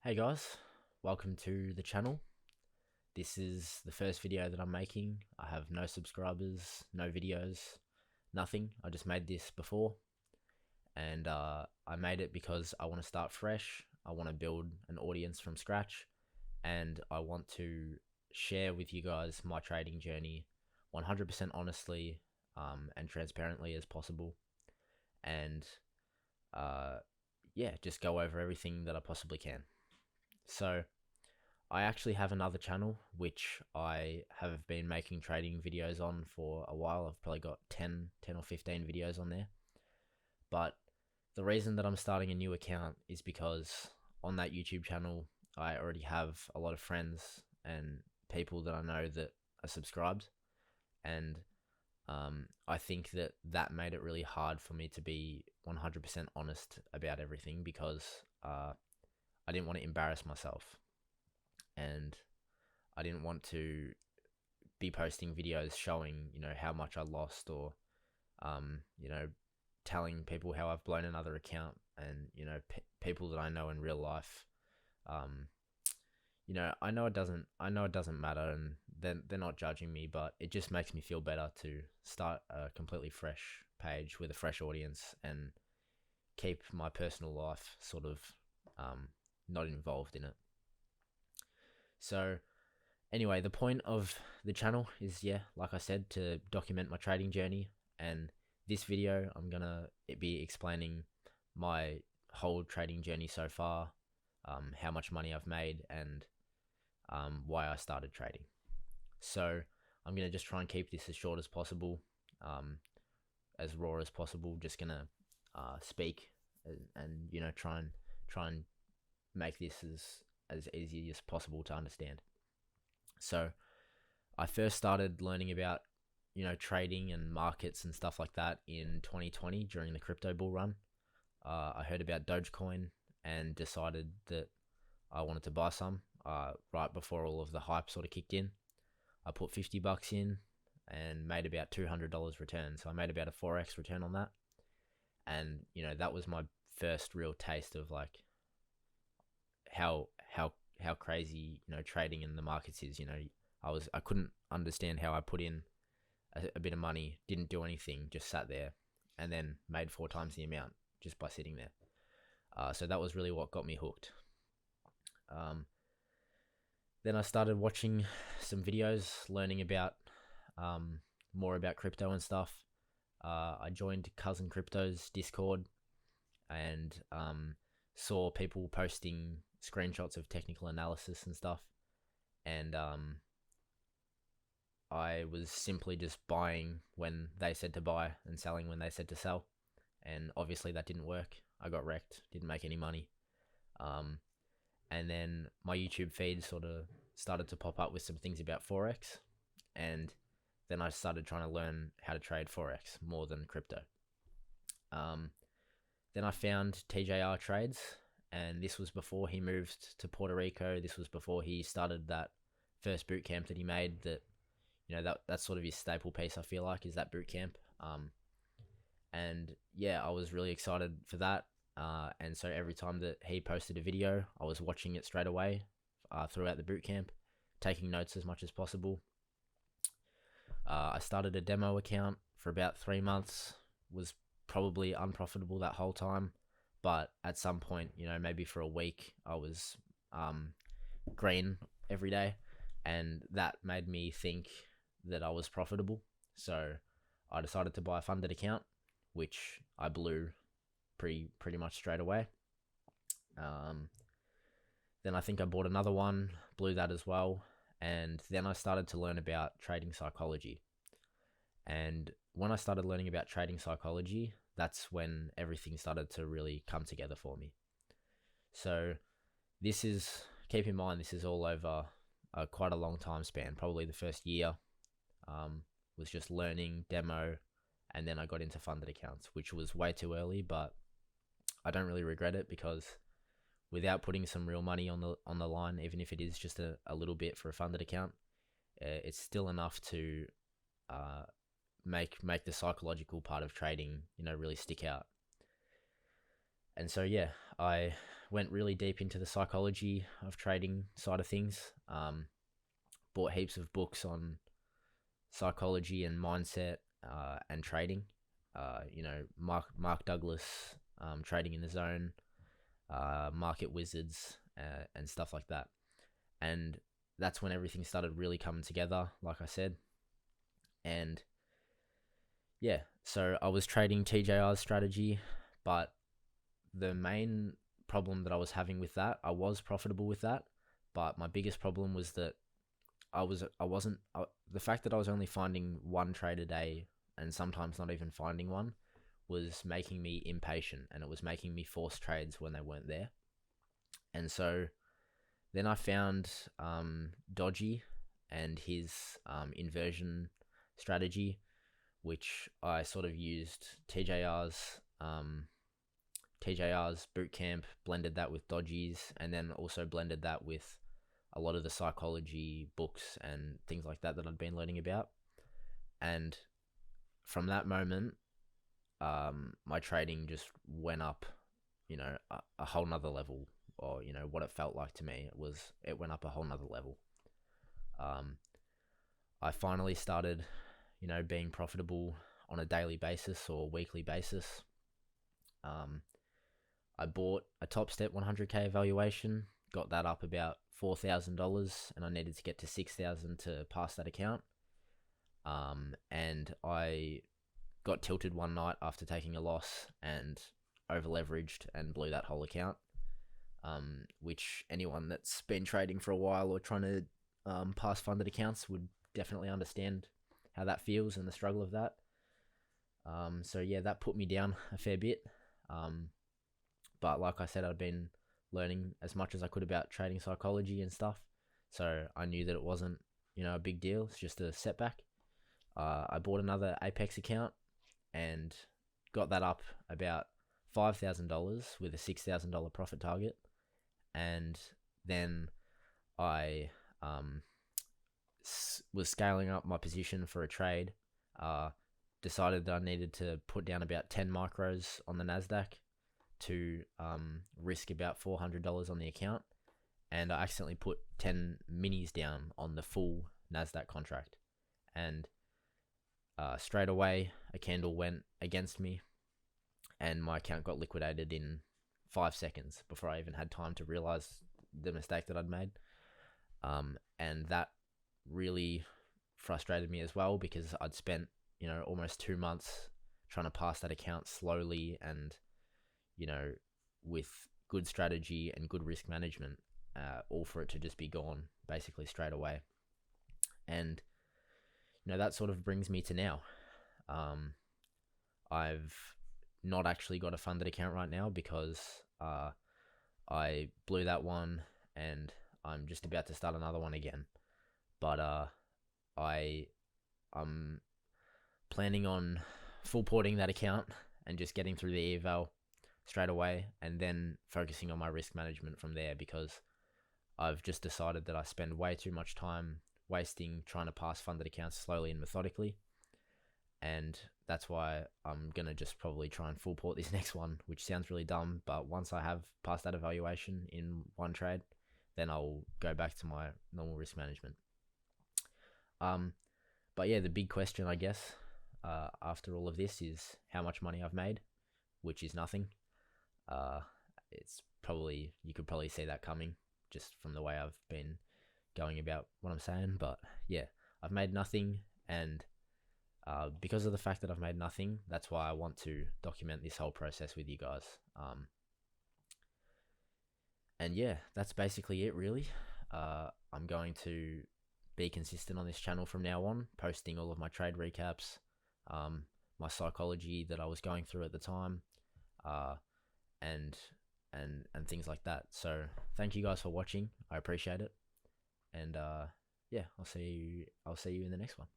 Hey guys, welcome to the channel. This is the first video that I'm making. I have no subscribers, no videos, nothing. I just made this before and I made it because I want to start fresh. I want to build an audience from scratch and I want to share with you guys my trading journey 100% honestly and transparently as possible. And uh, yeah, just go over everything that I possibly can. So I actually have another channel which I have been making trading videos on for a while. I've probably got 10 or 15 videos on there. But the reason that I'm starting a new account is because on that YouTube channel, I already have a lot of friends and people that I know that are subscribed. And I think that that made it really hard for me to be 100% honest about everything because I didn't want to embarrass myself. And I didn't want to be posting videos showing, how much I lost or, um, you know, telling people how I've blown another account and, people that I know in real life. Um, I know it doesn't matter and they're not judging me, but it just makes me feel better to start a completely fresh page with a fresh audience and keep my personal life sort of, not involved in it. So, anyway, the point of the channel is, yeah, like I said, to document my trading journey. And this video, I'm gonna be explaining my whole trading journey so far, how much money I've made, and why I started trading. So I'm gonna just try and keep this as short as possible, as raw as possible. Just gonna speak and try and make this as easy as possible to understand. So I first started learning about, trading and markets and stuff like that in 2020 during the crypto bull run. I heard about Dogecoin and decided that I wanted to buy some right before all of the hype sort of kicked in. I put $50 in and made about $200 return. So I made about a 4x return on that. And, that was my first real taste of like how crazy, trading in the markets is. I couldn't understand how I put in a bit of money, didn't do anything, just sat there, and then made 4 times the amount just by sitting there. So that was really what got me hooked. Then I started watching some videos, learning about more about crypto and stuff. I joined Cousin Crypto's Discord and saw people posting screenshots of technical analysis and stuff. And I was simply just buying when they said to buy and selling when they said to sell. And obviously that didn't work. I got wrecked, didn't make any money. And then my YouTube feed sort of started to pop up with some things about Forex. And then I started trying to learn how to trade Forex more than crypto. Then I found TJR Trades, and this was before he moved to Puerto Rico. This was before he started that first boot camp that he made. That's sort of his staple piece, I feel like, is that boot camp. And yeah, I was really excited for that. And so every time that he posted a video, I was watching it straight away throughout the boot camp, taking notes as much as possible. I started a demo account for about 3 months, was probably unprofitable that whole time. But at some point, maybe for a week, I was green every day. And that made me think that I was profitable. So I decided to buy a funded account, which I blew pretty much straight away. Then I think I bought another one, blew that as well. And then I started to learn about trading psychology. And when I started learning about trading psychology, that's when everything started to really come together for me. So keep in mind, this is all over quite a long time span. Probably the first year was just learning, demo, and then I got into funded accounts, which was way too early, but I don't really regret it because without putting some real money on the line, even if it is just a little bit for a funded account, it's still enough to make the psychological part of trading, really stick out. And so, yeah, I went really deep into the psychology of trading side of things. Bought heaps of books on psychology and mindset and trading. Mark Douglas, Trading in the Zone, Market Wizards, and stuff like that. And that's when everything started really coming together, like I said. And yeah, so I was trading TJR's strategy, but the main problem that I was having with that, I was profitable with that, but my biggest problem was that I wasn't the fact that I was only finding one trade a day and sometimes not even finding one was making me impatient, and it was making me force trades when they weren't there. And so then I found Dodgy and his inversion strategy, which I sort of used TJR's bootcamp, blended that with Dodgy's, and then also blended that with a lot of the psychology books and things like that I'd been learning about. And from that moment, my trading just went up, a whole nother level, or what it felt like to me. It went up a whole nother level. I finally started, being profitable on a daily basis or weekly basis. I bought a Top Step 100k evaluation, got that up about $4,000, and I needed to get to 6,000 to pass that account. And I got tilted one night after taking a loss and over leveraged and blew that whole account. Which anyone that's been trading for a while or trying to pass funded accounts would definitely understand how that feels and the struggle of that. So yeah, that put me down a fair bit. But like I said, I'd been learning as much as I could about trading psychology and stuff. So I knew that it wasn't, a big deal. It's just a setback. I bought another Apex account and got that up about $5,000 with a $6,000 profit target. And then I was scaling up my position for a trade. Decided that I needed to put down about 10 micros on the NASDAQ to risk about $400 on the account, and I accidentally put 10 minis down on the full NASDAQ contract, and straight away a candle went against me and my account got liquidated in 5 seconds before I even had time to realize the mistake that I'd made. And that really frustrated me as well, because I'd spent almost 2 months trying to pass that account slowly and with good strategy and good risk management, all for it to just be gone basically straight away. And that sort of brings me to now. I've not actually got a funded account right now because I blew that one and I'm just about to start another one again. But I'm planning on full porting that account and just getting through the eval straight away, and then focusing on my risk management from there, because I've just decided that I spend way too much time wasting trying to pass funded accounts slowly and methodically, and that's why I'm gonna just probably try and full port this next one, which sounds really dumb, but once I have passed that evaluation in one trade, then I'll go back to my normal risk management. But yeah, the big question, I guess, after all of this is how much money I've made, which is nothing. You could probably see that coming just from the way I've been going about what I'm saying. But yeah, I've made nothing, and because of the fact that I've made nothing, that's why I want to document this whole process with you guys. And yeah, that's basically it, really. I'm going to be consistent on this channel from now on, posting all of my trade recaps, my psychology that I was going through at the time, and things like that. So thank you guys for watching. I appreciate it. And yeah, I'll see you in the next one.